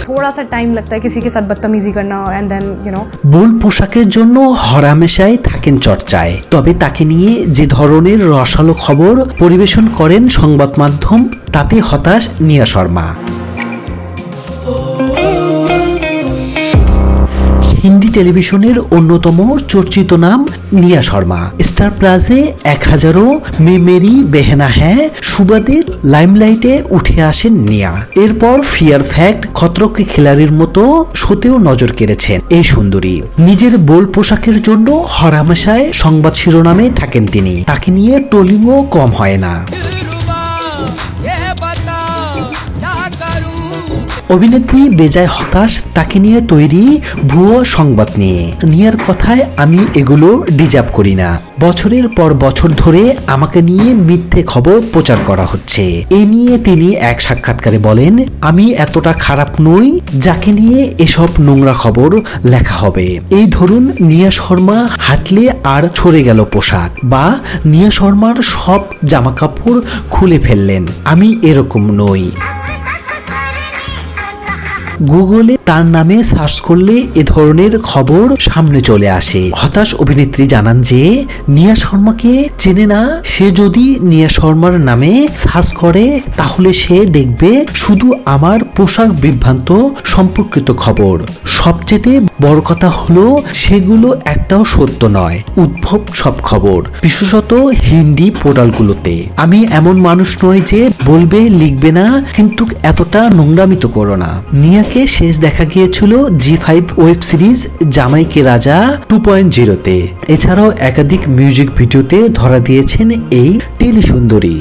थोड़ा सा टाइम लगता है किसी के साथ बदतमीजी करना एंड देन ভুল পোশাকের জন্য হরহামেশাই থাকেন চর্চায়। তবে তাকে নিয়ে যে ধরনের রসালো খবর পরিবেশন করেন সংবাদ মাধ্যম, তাতে হতাশ নিয়া শর্মা। হিন্দি টেলিভিশনের অন্যতম চর্চিত নাম নিয়া শর্মা। স্টার প্লাসে 1000 মে মেরি বেহনা হ্যাঁ সুবাদে লাইমলাইটে উঠে আসেন নিয়া। এরপর ফিয়ার ফ্যাক্ট, খতরো কে খিলাড়ির মতো শোতেও নজর কেড়েছেন এই সুন্দরী। নিজের বোল্ড পোশাকের জন্য হরহামেশায় সংবাদ শিরোনামে থাকেন তিনি। তাকে নিয়ে ট্রোলিংও কম হয় না। অভিনেত্রী বেজায় হতাশ তাকে নিয়ে তৈরি ভুয়ো সংবাদ নিয়ে। নিয়ার কথায়, আমি এগুলো ডিজার্ভ করি না। বছরের পর বছর ধরে আমাকে নিয়ে মিথ্যে খবর প্রচার করা হচ্ছে। এই নিয়ে তিনি এক সাক্ষাৎকারে বলেন, আমি এতটা খারাপ নই যাকে নিয়ে এসব নোংরা খবর লেখা হবে। এই ধরুন নিয়া শর্মা হাঁটলে আর ছড়ে গেল পোশাক, বা নিয়া শর্মার সব জামা কাপড় খুলে ফেললেন, আমি এরকম নই। গুগলে তার নামে সার্চ করলে এ ধরনের খবর সামনে চলে আসে। হতাশ অভিনেত্রী জানান যে নিয়া শর্মাকে চেনে না। সে যদি নিয়া শর্মার নামে সার্চ করে তাহলে সে দেখবে শুধু আমার পোশাক বিভ্রান্ত সম্পর্কিত খবর। সবচেয়ে বড় কথা হলো সেগুলো একটাও সত্য নয়, উদ্ভব সব খবর, বিশেষত হিন্দি পোর্টালগুলোতে। আমি এমন মানুষ নই যে বলবে লিখবে না, কিন্তু এতটা নোংরামি তো করো না। নিয়াকে শেষ দেখা গিয়েছিল জি5 ওয়েব সিরিজ জামাই কে রাজা 2.0-তে। এছাড়াও একাধিক মিউজিক ভিডিওতে ধরা দিয়েছেন এই টেলি সুন্দরী।